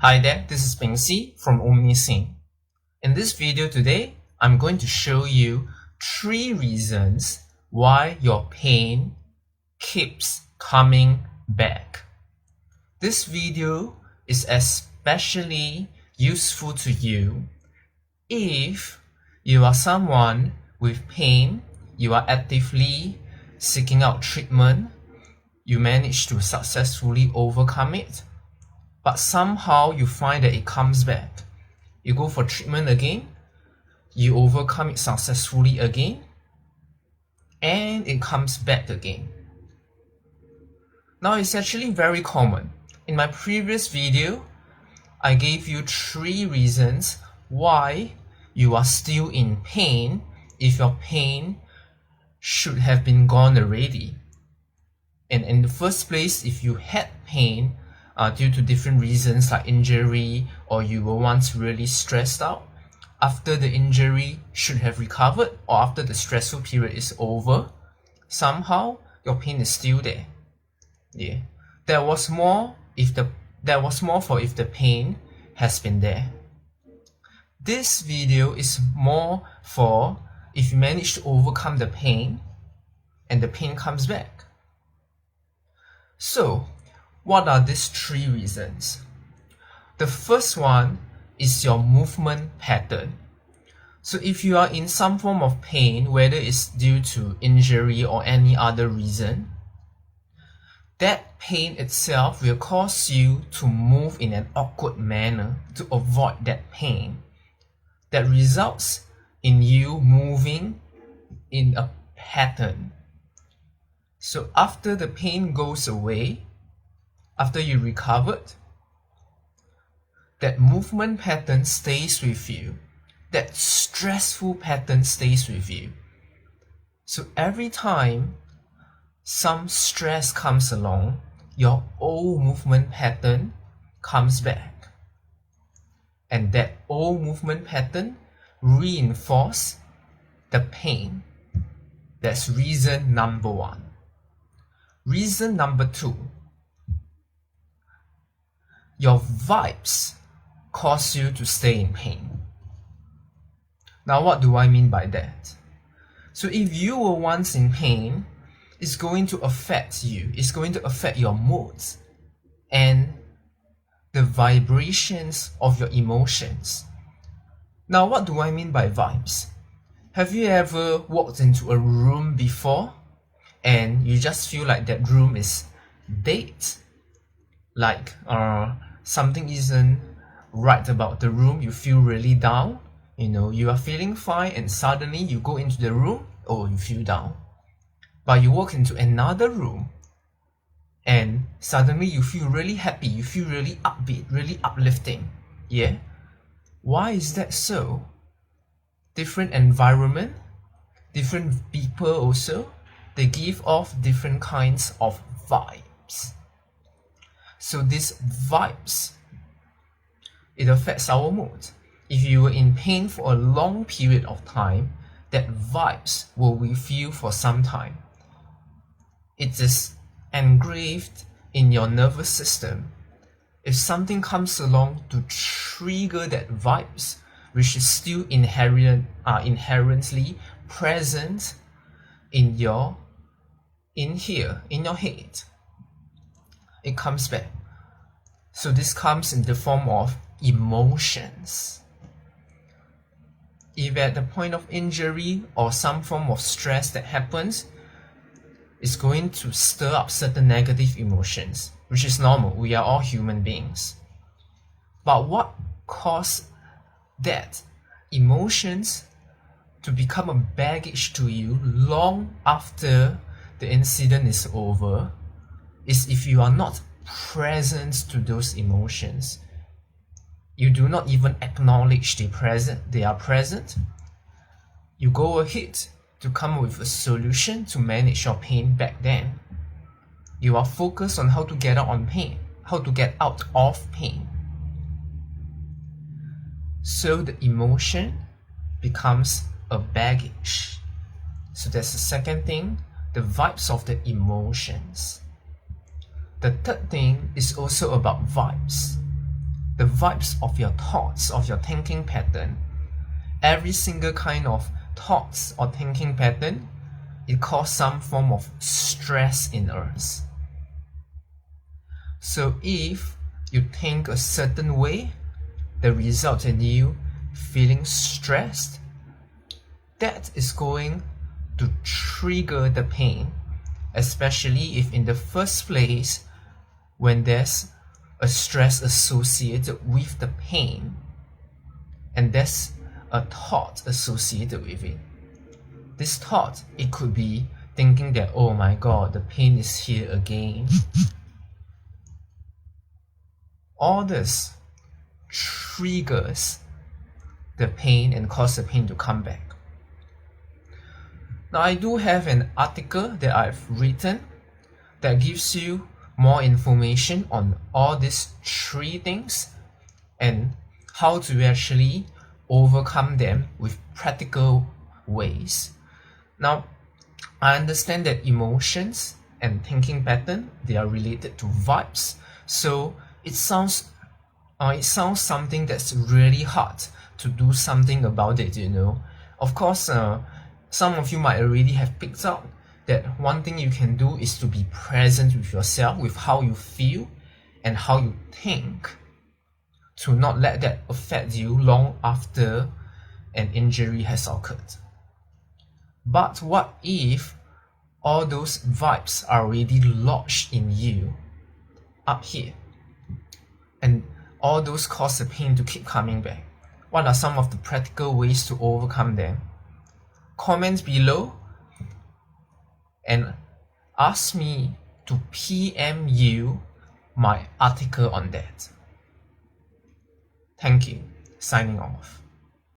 Hi there, this is Bing Si from OmniSing. In this video today, I'm going to show you 3 reasons why your pain keeps coming back. This video is especially useful to you if you are someone with pain, you are actively seeking out treatment, you manage to successfully overcome it, but somehow you find that it comes back. You go for treatment again, you overcome it successfully again, and it comes back again. Now it's actually very common. In my previous video, I gave you 3 reasons why you are still in pain if your pain should have been gone already. And in the first place, if you had pain due to different reasons like injury, or you were once really stressed out, after the injury should have recovered, or after the stressful period is over, somehow your pain is still there. Yeah, there was more for if the pain has been there. This video is more for if you manage to overcome the pain and the pain comes back. So, what are these 3 reasons? The first one is your movement pattern. So if you are in some form of pain, whether it's due to injury or any other reason, that pain itself will cause you to move in an awkward manner to avoid that pain. That results in you moving in a pattern. So after the pain goes away, after you recovered, that movement pattern stays with you. That stressful pattern stays with you. So every time some stress comes along, your old movement pattern comes back. And that old movement pattern reinforces the pain. That's reason number 1. Reason number 2. Your vibes cause you to stay in pain. Now, what do I mean by that? So if you were once in pain, it's going to affect you. It's going to affect your moods and the vibrations of your emotions. Now, what do I mean by vibes? Have you ever walked into a room before and you just feel like that room is dead? Like something isn't right about the room, you feel really down. You are feeling fine and suddenly you go into the room, you feel down. But you walk into another room and suddenly you feel really happy, you feel really upbeat, really uplifting. Yeah? Why is that so? Different environment, different people also, they give off different kinds of vibes. So these vibes, it affects our mood. If you were in pain for a long period of time, that vibes will with you for some time. It is engraved in your nervous system. If something comes along to trigger that vibes, which is still inherently present in your head, it comes back. So this comes in the form of emotions. If at the point of injury or some form of stress that happens, it's going to stir up certain negative emotions, which is normal. We are all human beings. But what caused that emotions to become a baggage to you long after the incident is over is if you are not present to those emotions. You do not even acknowledge they are present. You go ahead to come up with a solution to manage your pain back then. You are focused on how to get out of pain. So the emotion becomes a baggage. So that's the second thing, the vibes of the emotions. The third thing is also about vibes. the vibes of your thoughts, of your thinking pattern, every single kind of thoughts or thinking pattern, it causes some form of stress in us. So if you think a certain way that results in you feeling stressed, that is going to trigger the pain, especially if in the first place, when there's a stress associated with the pain, and there's a thought associated with it. This thought, it could be thinking that, oh my god, the pain is here again. All this triggers the pain and cause the pain to come back. Now, I do have an article that I've written that gives you more information on all these three things and how to actually overcome them with practical ways. Now, I understand that emotions and thinking pattern, they are related to vibes. So it sounds something that's really hard to do something about it, you know. Of course, some of you might already have picked up that one thing you can do is to be present with yourself, with how you feel and how you think, to not let that affect you long after an injury has occurred. But what if all those vibes are already lodged in you up here, and all those cause the pain to keep coming back? What are some of the practical ways to overcome them? Comment below and ask me to PM you my article on that. Thank you. Signing off.